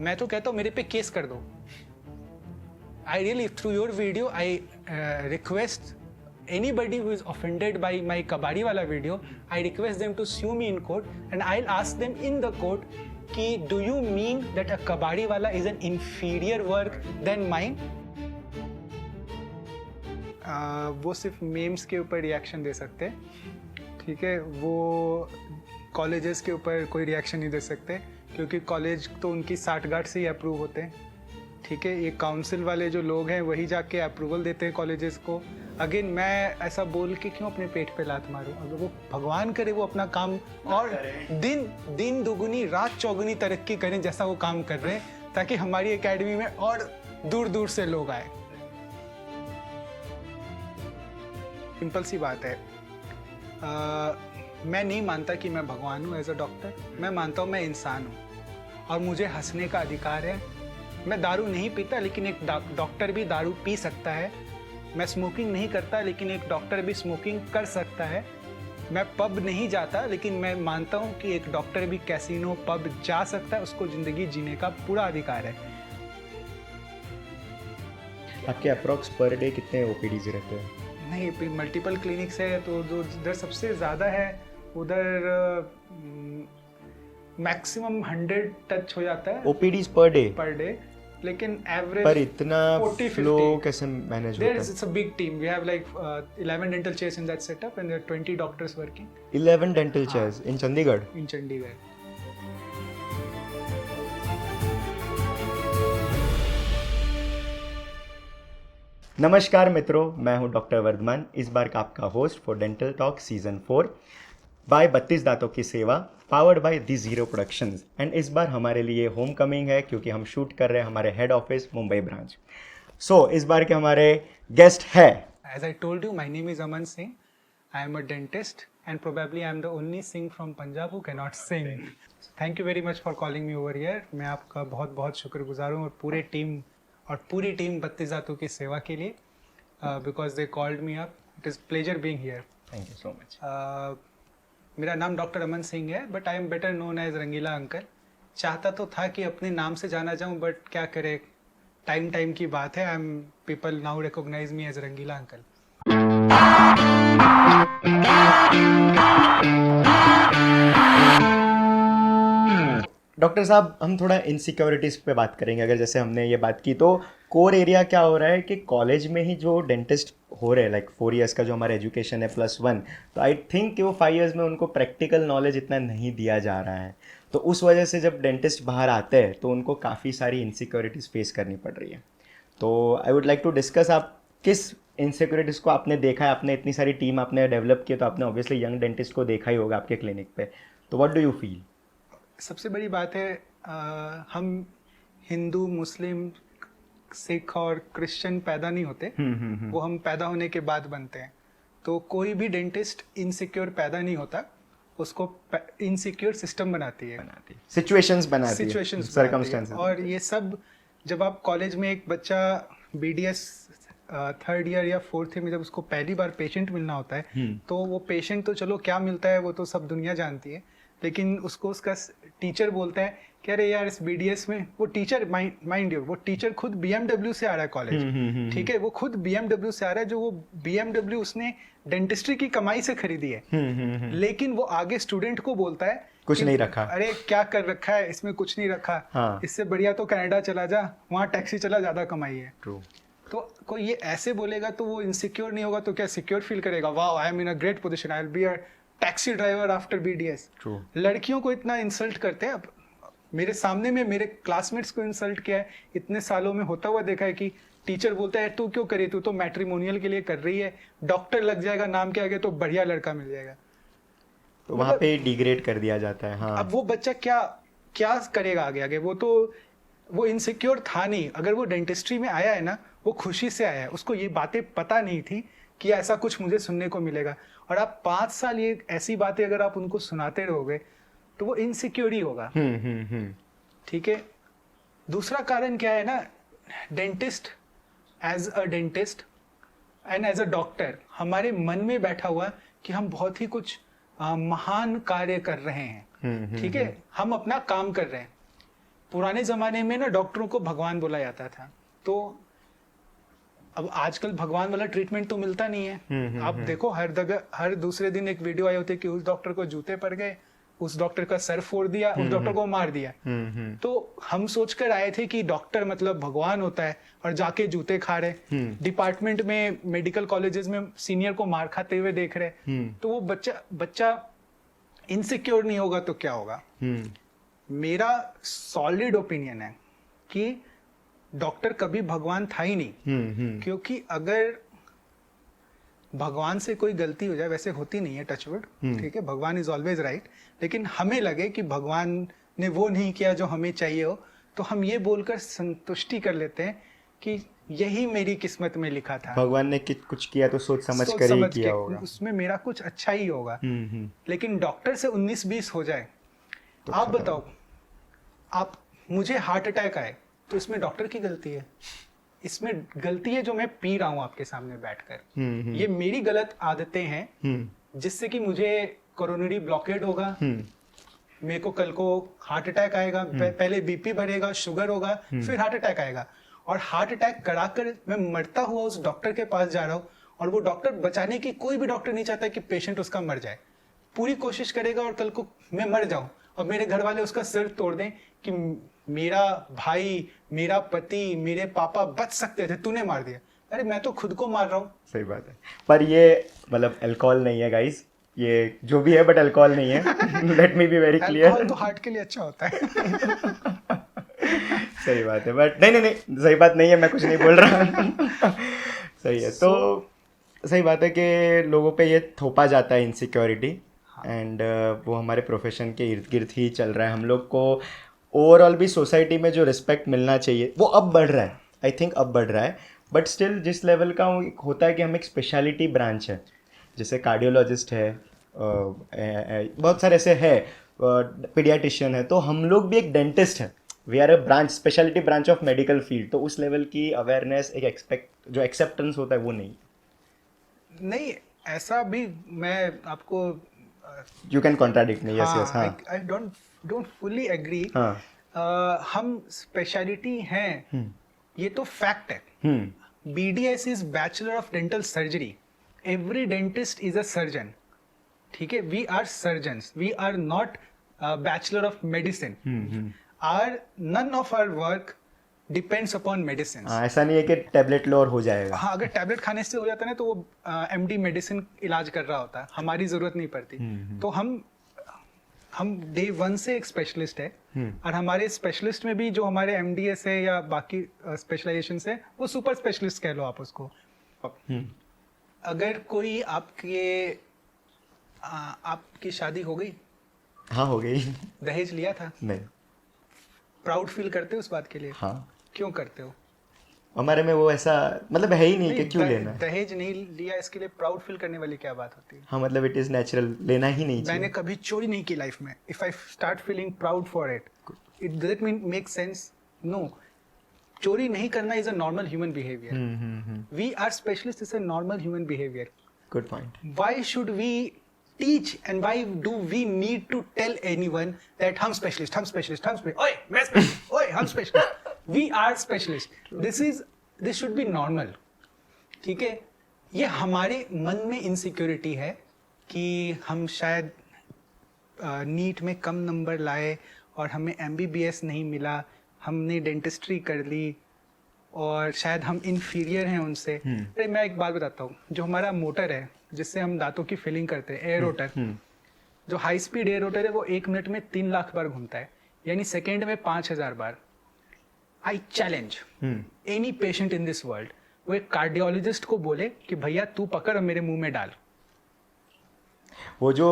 मैं तो कहता हूँ मेरे पे केस कर दो. I really, through your video, I request anybody who is offended by my kabadi wala video, I request them to sue me in court, and I'll ask them in the court कि do you mean that a kabadi wala is an inferior work than mine? वो सिर्फ memes के ऊपर reaction दे सकते हैं, ठीक है. वो कॉलेजेस के ऊपर कोई रिएक्शन नहीं दे सकते क्योंकि कॉलेज तो उनकी साठगांठ से ही अप्रूव होते हैं, ठीक है. ये काउंसिल वाले जो लोग हैं वही जाके अप्रूवल देते हैं कॉलेजेस को. अगेन मैं ऐसा बोल के क्यों अपने पेट पे लात मारूं? अगर वो भगवान करे वो अपना काम और दिन दुगुनी रात चौगुनी तरक्की करें जैसा वो काम कर रहे हैं, ताकि हमारी एकेडमी में और दूर दूर से लोग आए. सिंपल सी बात है. मैं नहीं मानता कि मैं भगवान हूँ एज अ डॉक्टर. मैं मानता हूँ मैं इंसान हूँ और मुझे हंसने का अधिकार है. मैं दारू नहीं पीता लेकिन एक डॉक्टर भी दारू पी सकता है. मैं स्मोकिंग नहीं करता लेकिन एक डॉक्टर भी स्मोकिंग कर सकता है. मैं पब नहीं जाता लेकिन मैं मानता हूँ कि एक डॉक्टर भी कैसीनो पब जा सकता है. उसको ज़िंदगी जीने का पूरा अधिकार है. आपके अप्रॉक्स पर डे कितने ओपीडीज रहते हैं? नहीं, मल्टीपल क्लिनिक्स है तो जो इधर सबसे ज़्यादा है उधर मैक्सिमम 100 टच हो जाता है ओपीडीज पर डे. लेकिन एवरेज पर इतना फ्लो कैसे मैनेज होता है? It's a big team. We have like 11 dental chairs in that setup and there are 20 doctors working. 11 dental chairs in Chandigarh? In Chandigarh. नमस्कार मित्रों, मैं हूं डॉक्टर वर्धमान, इस बार का आपका host for dental talk season 4 by 32 दांतों की सेवा, powered by the zero productions. And इस बार हमारे लिए होम कमिंग है क्योंकि हम शूट कर रहे हैं हमारे हेड ऑफिस मुंबई ब्रांच. सो इस बार के हमारे गेस्ट है. As I told you, my name is Aman Singh. I am a dentist and probably I am the only Singh from Punjab who cannot sing. So thank you very much for calling me over here. मैं आपका बहुत बहुत शुक्रगुजार हूँ और पूरी team 32 दांतों की सेवा के लिए, because they called me up. It is pleasure being here. Thank you so much. मेरा नाम डॉक्टर अमन सिंह है but I am better known as Rangeela uncle. चाहता तो था कि अपने नाम से जाना जाऊं बट क्या करे, टाइम की बात है. I am people now recognise me as Rangeela uncle. Doctor साहब, हम थोड़ा इनसिक्योरिटीज़ पे बात करेंगे. अगर जैसे हमने ये बात की तो कोर एरिया क्या हो रहा है कि कॉलेज में ही जो डेंटिस्ट हो रहे हैं, लाइक 4 इयर्स का जो हमारा एजुकेशन है +1, तो आई थिंक कि वो 5 इयर्स में उनको प्रैक्टिकल नॉलेज इतना नहीं दिया जा रहा है. तो उस वजह से जब डेंटिस्ट बाहर आते हैं तो उनको काफ़ी सारी इनसिक्योरिटीज़ फेस करनी पड़ रही है. तो I would like to discuss, आप किस इनसिक्योरिटीज़ को आपने देखा है? आपने इतनी सारी टीम आपने डेवलप की तो आपने ऑब्वियसली यंग डेंटिस्ट को देखा ही होगा आपके क्लिनिक पे. तो व्हाट डू यू फील? सबसे बड़ी बात है, हम हिंदू, मुस्लिम, सिख और क्रिश्चियन पैदा नहीं होते. वो हम पैदा होने के बाद बनते हैं. तो कोई भी डेंटिस्ट इनसिक्योर पैदा नहीं होता, उसको इनसिक्योर सिस्टम बनाती है, सिचुएशंस बनाती है, सर्कमस्टेंसेस. और ये सब जब आप कॉलेज में एक बच्चा BDS 3rd ईयर या 4th ईयर में जब उसको पहली बार पेशेंट मिलना होता है, तो वो पेशेंट तो चलो क्या मिलता है वो तो सब दुनिया जानती है, लेकिन उसको उसका टीचर बोलता है कि अरे यार इस BDS में, वो टीचर माइंड यू, वो टीचर खुद BMW से आ रहा है कॉलेज, ठीक है, वो खुद BMW से आ रहा है, जो वो BMW उसने डेंटिस्ट्री की कमाई से खरीदी है. लेकिन वो आगे स्टूडेंट को बोलता है कुछ नहीं रखा, अरे क्या कर रखा है इसमें, कुछ नहीं रखा. हाँ. इससे बढ़िया तो कनाडा चला जा, वहाँ टैक्सी चला, ज्यादा कमाई है. True. तो कोई ये ऐसे बोलेगा तो वो इनसिक्योर नहीं होगा तो क्या सिक्योर फील करेगा? वाह, I am in a great position, I will be a taxi driver after BDS. लड़कियों को इतना इंसल्ट करते हैं. अब मेरे सामने में मेरे क्लासमेट्स को इंसल्ट किया है, इतने सालों में होता हुआ देखा है कि टीचर बोलता है तू क्यों करे, तू तो मैट्रिमोनियल के लिए कर रही है, डॉक्टर लग जाएगा नाम के आगे तो बढ़िया लड़का मिल जाएगा. तो वहाँ पे डिग्रेड कर दिया जाता है. हाँ. अब वो बच्चा क्या करेगा आगे? वो इनसिक्योर था नहीं. अगर वो डेंटिस्ट्री में आया है ना, वो खुशी से आया है, उसको ये बातें पता नहीं थी कि ऐसा कुछ मुझे सुनने को मिलेगा. और आप 5 साल ये ऐसी बातें अगर आप उनको सुनाते रहोगे तो वो इनसिक्योर ही होगा. ठीक है. दूसरा कारण क्या है ना, dentist as a dentist and as a doctor हमारे मन में बैठा हुआ कि हम बहुत ही कुछ महान कार्य कर रहे हैं. ठीक है, हम अपना काम कर रहे हैं. पुराने ज़माने में ना डॉक्टरों को भगवान बोला जाता था, तो अब आजकल भगवान वाला ट्रीटमेंट तो मिलता नहीं है। आप देखो हर जगह हर दूसरे दिन एक वीडियो आई होती है कि उस डॉक्टर को जूते पड़ गए, उस डॉक्टर का सर फोड़ दिया, उस डॉक्टर को मार दिया। तो हम सोच कर आए थे कि डॉक्टर मतलब भगवान होता है और जाके जूते खा रहे, डिपार्टमेंट में मेडिकल कॉलेजेस में सीनियर को मार खाते हुए देख रहे, तो वो बच्चा इनसिक्योर नहीं होगा तो क्या होगा। मेरा सॉलिड ओपिनियन है कि डॉक्टर कभी भगवान था ही नहीं, क्योंकि अगर भगवान से कोई गलती हो जाए, वैसे होती नहीं है टचवुड, ठीक है, भगवान इज ऑलवेज राइट, लेकिन हमें लगे कि भगवान ने वो नहीं किया जो हमें चाहिए हो, तो हम ये बोलकर संतुष्टि कर लेते हैं कि यही मेरी किस्मत में लिखा था, भगवान ने कुछ किया तो सोच समझ कर ही किया होगा, उसमें मेरा कुछ अच्छा ही होगा। लेकिन डॉक्टर से 19-20 हो जाए तो आप बताओ, आप मुझे हार्ट अटैक आए तो इसमें डॉक्टर की गलती है? इसमें गलती है जो मैं पी रहा हूं आपके सामने बैठकर। ये मेरी गलत आदतें हैं जिससे कि मुझे कोरोनरी ब्लॉकेड होगा, मेरे को कल को हार्ट अटैक आएगा, पहले बीपी बढ़ेगा, शुगर होगा, फिर हार्ट अटैक आएगा, और हार्ट अटैक कराकर मैं मरता हुआ उस डॉक्टर के पास जा रहा हूँ, और वो डॉक्टर बचाने की, कोई भी डॉक्टर नहीं चाहता कि पेशेंट उसका मर जाए, पूरी कोशिश करेगा और कल को मैं मर जाऊं और मेरे घर वाले उसका सिर तोड़ दें कि मेरा भाई, मेरा पति, मेरे पापा बच सकते थे, तूने मार दिया। अरे मैं तो खुद को मार रहा हूँ। सही बात है, पर ये मतलब अल्कोहल नहीं है गाइस, ये जो भी है बट अल्कोहल नहीं है। Let me be very clear. Alcohol तो हार्ट के लिए अच्छा होता है। सही बात है, बट नहीं, सही बात नहीं है, मैं कुछ नहीं बोल रहा। सही है, तो सही बात है कि लोगों पे ये थोपा जाता है इनसिक्योरिटी, एंड वो हमारे प्रोफेशन के इर्द गिर्द ही चल रहा है। हम लोग को ओवरऑल भी सोसाइटी में जो रिस्पेक्ट मिलना चाहिए वो अब बढ़ रहा है, आई थिंक अब बढ़ रहा है, बट स्टिल जिस लेवल का होता है कि हम एक स्पेशलिटी ब्रांच है, जैसे कार्डियोलॉजिस्ट है, बहुत सारे ऐसे है, पीडियाट्रिशियन है, तो हम लोग भी एक डेंटिस्ट है, we are a branch, speciality branch of medical field, तो उस लेवल की अवेयरनेस, एक जो एक्सेप्टेंस होता है वो नहीं। ऐसा भी मैं आपको you can contradict me. Yes, I don't fully agree. हम स्पेशलिटी हैं, ये तो फैक्ट है। BDS is bachelor of dental surgery, every dentist is a surgeon, ठीक है, we are surgeons, we are not bachelor of medicine, none of our work depends upon medicines। ऐसा नहीं है कि टैबलेट लो और हो जाएगा। हाँ, अगर टैबलेट खाने से हो जाता है ना तो वो MD मेडिसिन इलाज कर रहा होता है, हमारी जरूरत नहीं पड़ती। तो हम डे 1 से एक स्पेशलिस्ट है, और हमारे स्पेशलिस्ट में भी जो हमारे MDS है या बाकी स्पेशलाइजेशन है, वो सुपर स्पेशलिस्ट कह लो आप उसको। अगर कोई आपकी शादी हो गई? हाँ, हो गई। दहेज लिया था? नहीं। प्राउड फील करते हो उस बात के लिए? हाँ। क्यों करते हो? हमारे में वो ऐसा मतलब है ही नहीं कि क्यों लेना है। दहेज नहीं लिया इसके लिए प्राउड फील करने वाली क्या बात होती है? हाँ, मतलब इट इज नेचुरल, लेना ही नहीं चाहिए। मैंने कभी चोरी नहीं की लाइफ में। If I start feeling proud for it doesn't mean make sense. No, चोरी नहीं करना is a normal human behaviour. We are specialist is a normal human behaviour. Good point. Why should we teach and why do we need to tell anyone that हम specialist, ओए मैं specialist, ओए हम specialist, we are specialist, this should be normal, ठीक है। ये हमारे मन में इनसिक्योरिटी है कि हम शायद नीट में कम नंबर लाए और हमें MBBS नहीं मिला, हमने डेंटिस्ट्री कर ली और शायद हम इन्फीरियर हैं उनसे। अरे मैं एक बात बताता हूँ, जो हमारा मोटर है जिससे हम दांतों की फिलिंग करते हैं, एयर रोटर, जो हाई स्पीड एयर रोटर है वो 1 मिनट में 3 लाख बार घूमता है, यानी सेकेंड में 5000 बार। I challenge any patient in this world, वो एक कार्डियोलॉजिस्ट को बोले कि भैया तू पकड़ और मेरे मुंह में डाल। वो जो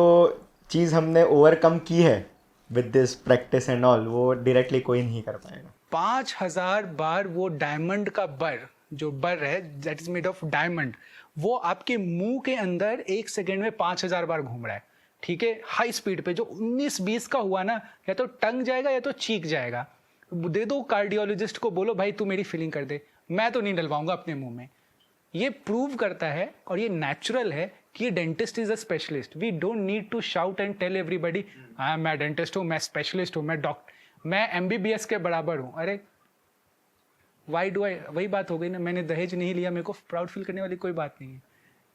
चीज़ हमने ओवरकम की है with this practice and all, वो डायरेक्टली कोई नहीं कर पाएगा। 5000 बार वो डायमंड का बर, जो बर है that is made of diamond, वो आपके मुंह के अंदर 1 सेकेंड में 5000 बार घूम रहा है, ठीक है, हाई स्पीड पे। जो 19-20 का हुआ ना, या तो टंग जाएगा या तो चीख जाएगा। दे दो कार्डियोलॉजिस्ट को, बोलो भाई तू मेरी फीलिंग कर दे, मैं तो नहीं डलवाऊंगा अपने मुंह में। ये प्रूव करता है और ये नेचुरल है कि ये dentist is a specialist. We don't need to shout and tell everybody मैं डेंटिस्ट हूँ, मैं स्पेशलिस्ट हूँ, मैं डॉक्टर। मैं MBBS के बराबर हूँ। अरे वाई डू आई, वही बात हो गई ना, मैंने दहेज नहीं लिया, मेरे को प्राउड फील करने वाली कोई बात नहीं है,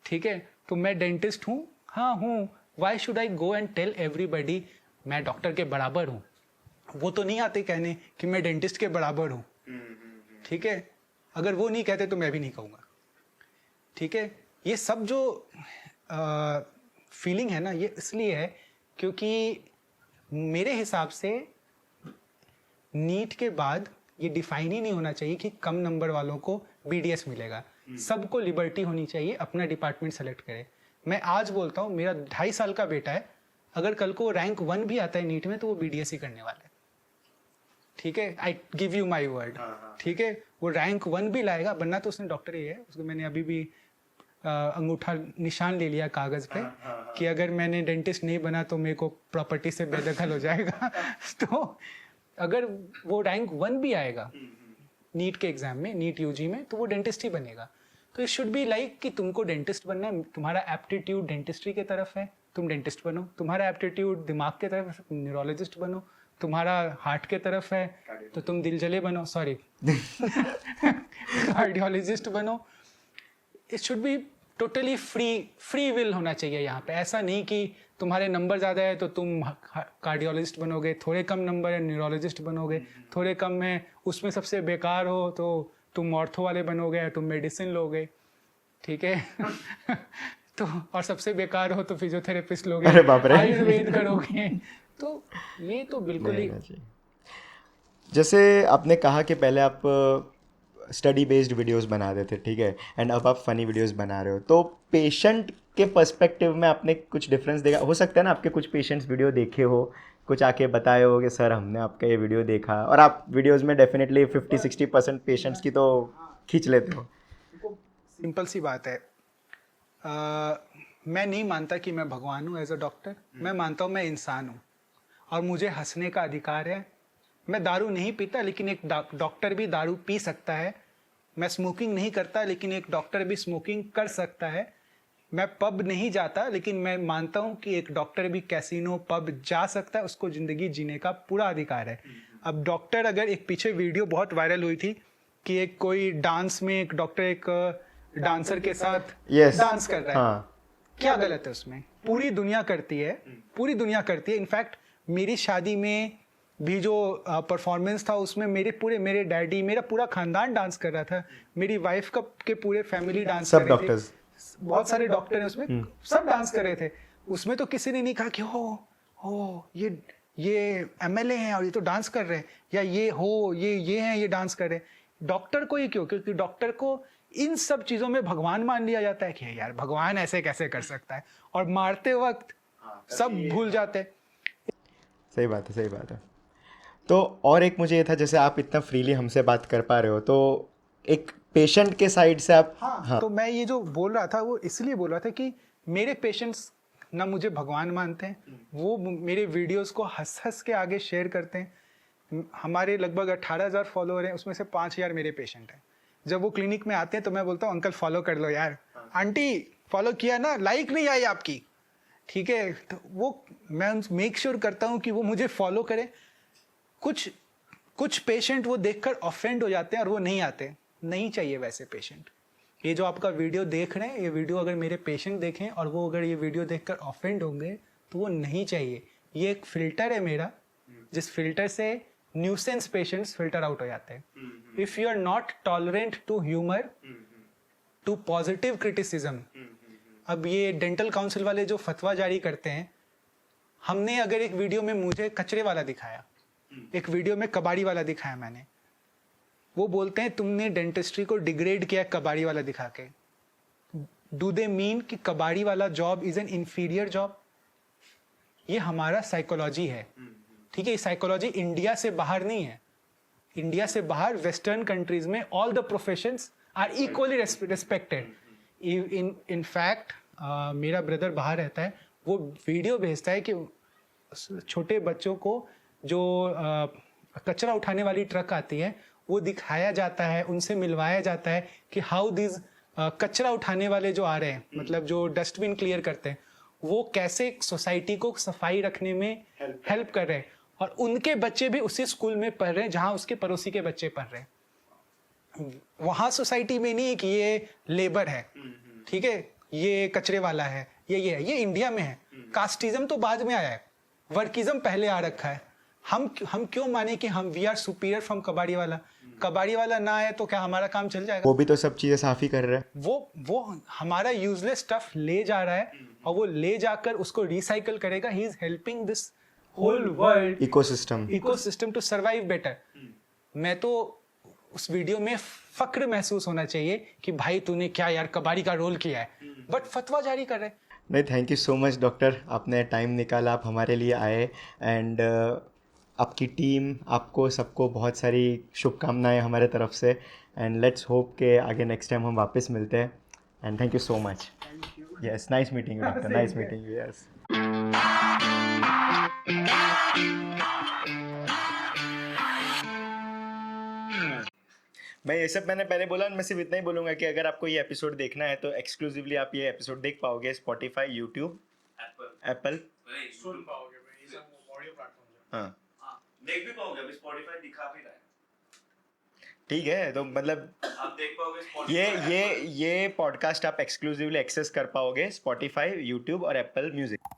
ठीक है। तो मैं डेंटिस्ट हूँ, हाँ हूँ, why should I go and tell everybody मैं डॉक्टर के बराबर हूँ। वो तो नहीं आते कहने कि मैं डेंटिस्ट के बराबर हूँ, ठीक है। अगर वो नहीं कहते तो मैं भी नहीं कहूँगा, ठीक है। ये सब जो फीलिंग है ना, ये इसलिए है क्योंकि मेरे हिसाब से नीट के बाद ये डिफाइन ही नहीं होना चाहिए कि कम नंबर वालों को BDS मिलेगा। सबको लिबर्टी होनी चाहिए अपना डिपार्टमेंट सेलेक्ट करे। मैं आज बोलता हूँ, मेरा 2.5 साल का बेटा है, अगर कल को रैंक 1 भी आता है नीट में तो वो BDS ही करने वाला है, ठीक है। I give you my word, ठीक है। वो रैंक 1 भी लाएगा, बनना तो उसने डॉक्टर ही है। उसको मैंने अभी भी अंगूठा निशान ले लिया कागज पे कि अगर मैंने डेंटिस्ट नहीं बना तो मेरे को प्रॉपर्टी से बेदखल हो जाएगा। तो अगर वो रैंक 1 भी आएगा नीट के एग्जाम में, नीट UG में, तो वो डेंटिस्ट ही बनेगा। तो इट शुड बी लाइक कि तुमको डेंटिस्ट बनना है, तुम्हारा एप्टीट्यूड डेंटिस्ट्री की तरफ है, तुम डेंटिस्ट बनो। तुम्हारा एप्टीट्यूड दिमाग की तरफ है, न्यूरोलॉजिस्ट बनो। तुम्हारा हार्ट के तरफ है तो तुम दिलजले बनो, सॉरी कार्डियोलॉजिस्ट बनो। It should be totally free will होना चाहिए यहाँ पे। ऐसा नहीं कि तुम्हारे नंबर ज़्यादा है तो तुम कार्डियोलॉजिस्ट बनोगे, थोड़े कम नंबर है न्यूरोलॉजिस्ट बनोगे, थोड़े कम है उसमें सबसे बेकार हो तो तुम ऑर्थो वाले बनोगे या तुम मेडिसिन लोगे, ठीक है। तो और सबसे बेकार हो तो फिजियोथेरेपिस्ट लोगे, अरे बाप रे, आयुर्वेद करोगे। तो ये तो बिल्कुल ही, जैसे आपने कहा कि पहले आप स्टडी बेस्ड वीडियोस बनाते थे, ठीक है, एंड अब आप फनी वीडियोस बना रहे हो, तो पेशेंट के पर्सपेक्टिव में आपने कुछ डिफरेंस देखा? हो सकता है ना आपके कुछ पेशेंट्स वीडियो देखे हो, कुछ आके बताए हो कि सर हमने आपका ये वीडियो देखा, और आप वीडियोस में डेफिनेटली 50-60% पेशेंट्स की तो खींच लेते हो। सिंपल सी बात है, मैं नहीं मानता कि मैं भगवान हूँ एज अ डॉक्टर। मैं मानता हूँ मैं इंसान हूँ और मुझे हंसने का अधिकार है। मैं दारू नहीं पीता लेकिन एक डॉक्टर भी दारू पी सकता है। मैं स्मोकिंग नहीं करता लेकिन एक डॉक्टर भी स्मोकिंग कर सकता है। मैं पब नहीं जाता लेकिन मैं मानता हूँ कि एक डॉक्टर भी कैसीनो पब जा सकता है, उसको ज़िंदगी जीने का पूरा अधिकार है। अब डॉक्टर, अगर एक पीछे वीडियो बहुत वायरल हुई थी कि एक कोई डांस में एक डॉक्टर एक डांसर के साथ डांस कर रहा है, क्या गलत है उसमें? पूरी दुनिया करती है, पूरी दुनिया करती है। इनफैक्ट मेरी शादी में भी जो परफॉर्मेंस था उसमें मेरे डैडी, मेरा पूरा खानदान डांस कर रहा था, मेरी वाइफ का के पूरे फैमिली डांस कर रहे थे, बहुत सारे डॉक्टर हैं उसमें, सब डांस कर रहे थे। उसमें तो किसी ने नहीं कहा कि हो ये MLA हैं और ये तो डांस कर रहे हैं, या ये हैं ये डांस कर रहे हैं। डॉक्टर को ही क्यों? क्योंकि डॉक्टर को इन सब चीज़ों में भगवान मान लिया जाता है कि यार भगवान ऐसे कैसे कर सकता है, और मारते वक्त सब भूल जाते हैं। सही बात है, सही बात है। तो और एक मुझे ये था, जैसे आप इतना फ्रीली हमसे बात कर पा रहे हो, तो एक पेशेंट के साइड से आप हाँ। तो मैं ये जो बोल रहा था वो इसलिए बोल रहा था कि मेरे पेशेंट्स ना मुझे भगवान मानते हैं, वो मेरे वीडियोस को हंस हंस के आगे शेयर करते हैं। हमारे लगभग 18,000 फॉलोअर हैं, उसमें से 5,000 मेरे पेशेंट हैं। जब वो क्लिनिक में आते हैं तो मैं बोलता हूँ अंकल फॉलो कर लो यार, आंटी फॉलो किया ना, लाइक नहीं आई आपकी, ठीक है। तो वो मैं मेक श्योर करता हूँ कि वो मुझे फॉलो करें। कुछ पेशेंट वो देखकर ऑफेंड हो जाते हैं और वो नहीं आते, नहीं चाहिए वैसे पेशेंट। ये जो आपका वीडियो देख रहे हैं, ये वीडियो अगर मेरे पेशेंट देखें और वो अगर ये वीडियो देखकर ऑफेंड होंगे तो वो नहीं चाहिए। ये एक फिल्टर है मेरा, जिस फिल्टर से न्यूसेंस पेशेंट्स फिल्टर आउट हो जाते हैं। If you are not tolerant to humour, to positive criticism, अब ये डेंटल काउंसिल वाले जो फतवा जारी करते हैं, हमने अगर एक वीडियो में मुझे कचरे वाला दिखाया, एक वीडियो में कबाड़ी वाला दिखाया मैंने, वो बोलते हैं तुमने डेंटिस्ट्री को डिग्रेड किया कबाड़ी वाला दिखा के। डू दे मीन कि कबाड़ी वाला job is an inferior job? ये हमारा साइकोलॉजी है, ठीक है। ये साइकोलॉजी इंडिया से बाहर नहीं है। इंडिया से बाहर वेस्टर्न कंट्रीज में all the professions are equally respected. In fact मेरा ब्रदर बाहर रहता है, वो वीडियो भेजता है कि छोटे बच्चों को जो कचरा उठाने वाली ट्रक आती है वो दिखाया जाता है, उनसे मिलवाया जाता है कि हाउ दिस कचरा उठाने वाले जो आ रहे हैं, मतलब जो डस्टबिन क्लियर करते हैं, वो कैसे सोसाइटी को सफाई रखने में हेल्प कर रहे हैं। और उनके बच्चे भी उसी स्कूल में पढ़ रहे हैं जहाँ उसके पड़ोसी के बच्चे पढ़ रहे हैं। वहाँ सोसाइटी में नहीं है कि ये लेबर है, ठीक है, ये कचरे वाला है, ये है, ये इंडिया में है। कास्टिज्म तो बाद में आया है, वर्किज्म पहले आ रखा है। हम क्यों माने कि हम वी आर सुपीरियर फ्रॉम कबाड़ी वाला? कबाड़ी वाला ना आए तो क्या हमारा काम चल जाएगा? वो भी तो सब चीज़ें साफ ही कर रहे हैं। वो हमारा यूजलेस स्टफ ले जा रहा है और वो ले जाकर उसको रिसाइकल करेगा। He is helping this whole world ecosystem to survive better. मैं तो उस वीडियो में फक्र महसूस होना चाहिए कि भाई तूने क्या यार कबाड़ी का रोल किया है, बट फतवा जारी कर रहे। नहीं, thank you so much doctor, आपने टाइम निकाला, आप हमारे लिए आए। एंड आपकी टीम, आपको सबको बहुत सारी शुभकामनाएं हमारे तरफ से। एंड लेट्स होप के आगे नेक्स्ट टाइम हम वापस मिलते हैं। And thank you so much. Yes, nice meeting you doctor, nice meeting you. Yes. मैं ये सब मैंने पहले बोला, मैं सिर्फ इतना ही बोलूँगा कि अगर आपको ये एपिसोड देखना है तो एक्सक्लूसिवली आप ये एपिसोड देख पाओगे स्पॉटिफाई, यूट्यूब, एप्पल। सुन पाओगे भाई, ये सब ऑडियो प्लेटफॉर्म है। हाँ हाँ, देख भी पाओगे, अभी स्पॉटिफाई दिखा भी रहा है। ठीक है, तो मतलब आप देख पाओगे ये स्पॉटिफाई। ये ये पॉडकास्ट आप एक्सक्लूसिवली एक्सेस कर पाओगे स्पॉटिफाई, यूट्यूब और एप्पल म्यूजिक।